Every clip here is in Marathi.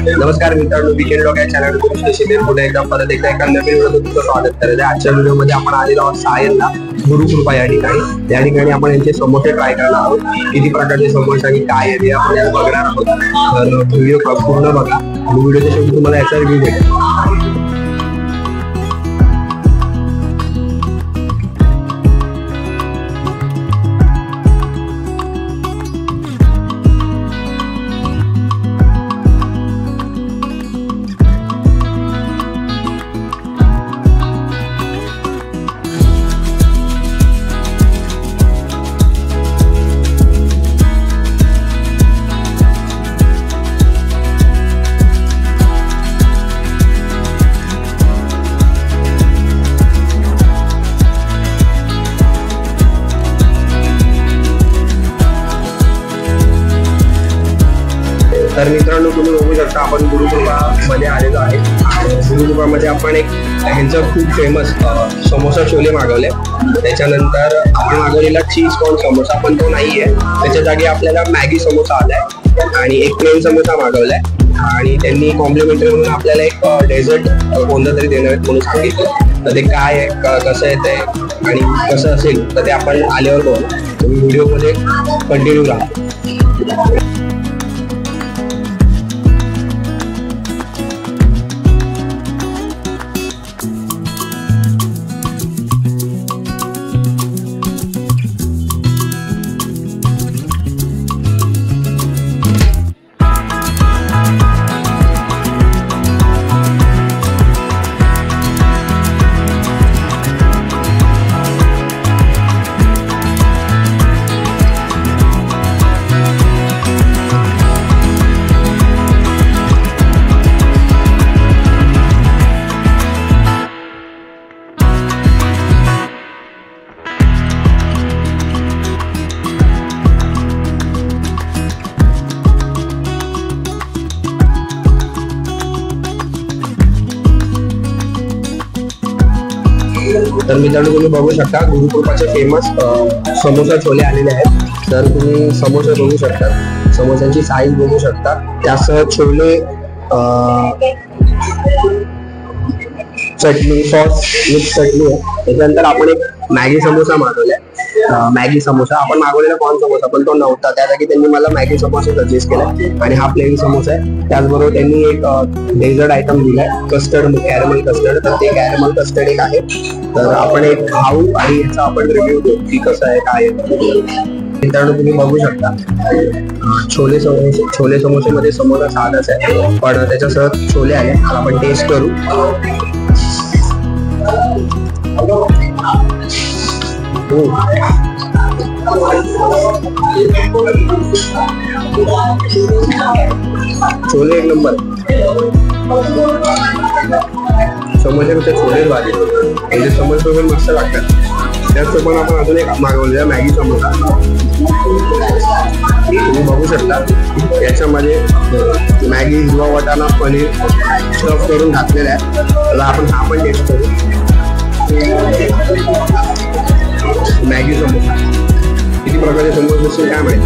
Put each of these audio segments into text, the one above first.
नमस्कार मित्रांनो, वीकेंड ब्लॉग या चॅनल पुन्हा एकदा परत एकदा एका नवीन व्हिडिओ तुमचं स्वागत करत आहे। आजच्या व्हिडिओमध्ये आपण आलेलो आहोत सायनला गुरुकृपा या ठिकाणी आपण यांचे समोसे ट्राय करणार आहोत। किती प्रकारचे समोसे आणि काय आहे ते आपण बघणार आहोत। तर व्हिडिओ पूर्ण बघा आणि व्हिडिओच्या शेवटी तुम्हाला याचा रिव्ह्यू भेटेल। तर मित्रांनो, तुम्ही बघू शकता आपण गुरुकृपामध्ये आलेलो आहे। गुरुकृपामध्ये आपण एक ह्यांचं खूप फेमस समोसा छोले मागवले। त्याच्यानंतर आपण मागवलेला चीज कॉर्न समोसा, पण तो नाही आहे। त्याच्या जागी आपल्याला मॅगी समोसा आलाय आणि एक प्लेन समोसा मागवलाय आणि त्यांनी कॉम्प्लिमेंटरी म्हणून आपल्याला एक डेझर्ट कोणतं तरी देणार म्हणून सांगितलं। तर ते काय आहे, कसं आहे ते आणि कसं असेल तर ते आपण आल्यावर बघू। तुम्ही व्हिडिओमध्ये कंटिन्यू राहा। तर मित्रांनो, तुम्ही बघू शकता गुरुकृपाचे फेमस समोसा छोले आलेले आहेत। तर तुम्ही समोसे बघू शकता, समोस्यांची साईज बघू शकता, त्यासह छोले, चटणी, सॉस मिक्स चटणी आहे। त्याच्यानंतर आपण एक मॅगी समोसा मागवलाय। मॅगी समोसा आपण मागवलेला कॉर्न समोसा, पण तो नव्हता, त्या जागी त्यांनी मला मॅगी समोसा सजेस्ट केला आणि हा प्लेन समोसा आहे। त्याचबरोबर त्यांनी एक डेझर्ट आयटम दिलाय, कस्टर्ड, कॅरमल कस्टर्ड। तर ते कॅरमल कस्टर्ड एक आहे। तर आपण एक खाऊ आणि याचा आपण रिव्ह्यू देऊ की कसं आहे काय आहे। मित्रांनो, तुम्ही बघू शकता छोले समोसे मध्ये समोसा साधाच आहे, पण त्याच्यासह छोले आले। आपण टेस्ट करू। छोले एक नंबर, समोसेपेक्षा छोलेच भाजी, म्हणजे समोसे पण मस्त लागतात। त्याचप्रमाणे आपण अजून एक मागवलेला मॅगी समोसा। तुम्ही बघू शकता याच्यामध्ये मॅगी, हिरवा वाटाणा, पनीर स्टफ करून घातलेला आहे। तर आपण हा पण टेस्ट करू। मॅगी समोसा किती प्रकारचे समोसे असतील काय माहिती।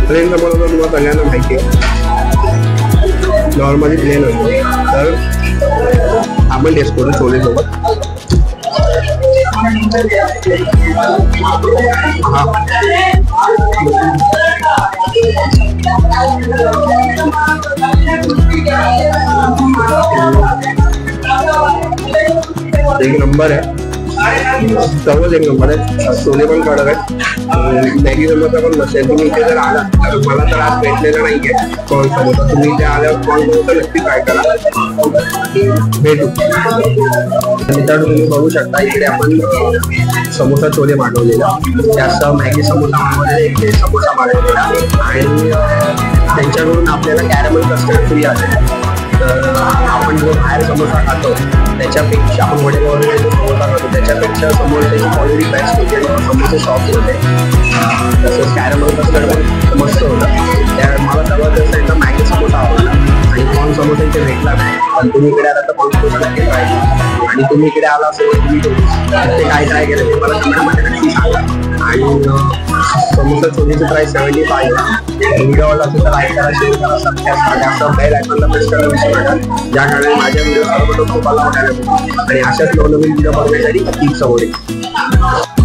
प्लेन समोसा तर तुम्हाला सगळ्यांना माहिती आहे, नॉर्मली प्लेन असतो। तर आपण टेस्ट करू छोले सोबत। एक नंबर आहे, सर्वच एक नंबर आहे। छोले पण कडक आहेत, मॅगी समोसा पण नसेल। तुम्ही इथे जर आला तर मला तर आज भेटलेला नाहीये कॉर्न समोसा, तुम्ही इथे आल्यावर कॉर्न समोसा नक्की ट्राय करा। भेटू। मित्रांनो, तुम्ही बघू शकता इकडे आपण समोसा छोले मागवलेला, त्यासह मॅगी समोसा मागवलेला, एक समोसा मागवलेला आणि त्यांच्याकडून आपल्याला कॅरमल कस्टर्ड फ्री आले। तर आपण जो बाहेर समोसा खातो त्याच्यापेक्षा, आपण वडेगावला जो समोसा खातो त्याच्यापेक्षा समोसाची क्वालिटी बेस्ट होते, समोसे सॉफ्ट होते। तसंच कॅरमल कस्टर्ड पण मस्त होतं। त्या मला सर्वात जास्त एकदा मॅगी समोसा आवडला आणि कॉर्न समोसा इथे भेटला नाही, पण तुम्ही इकडे आला तर कॉर्न समोसा नक्की ट्राय करा। आणि तुम्ही इकडे आला असेल तर तुम्ही ते काय ट्राय केलं ते मला कमेंटमध्ये नक्की सांगा। आणि समोसा चोलीची प्राइस 75 आहे. व्हिडिओ आवडला असेल तर लाईक करा, शेअर करा, सबस्क्राईब करा, बेल आयकॉनला प्रेस करायला विसरू नका, ज्या कारणाने माझ्या व्हिडिओ सर्वप्रथम तुम्हाला बघायला मिळतील आणि अशाच नवनवीन व्हिडिओ बघण्यासाठी टिप्स आवडेल.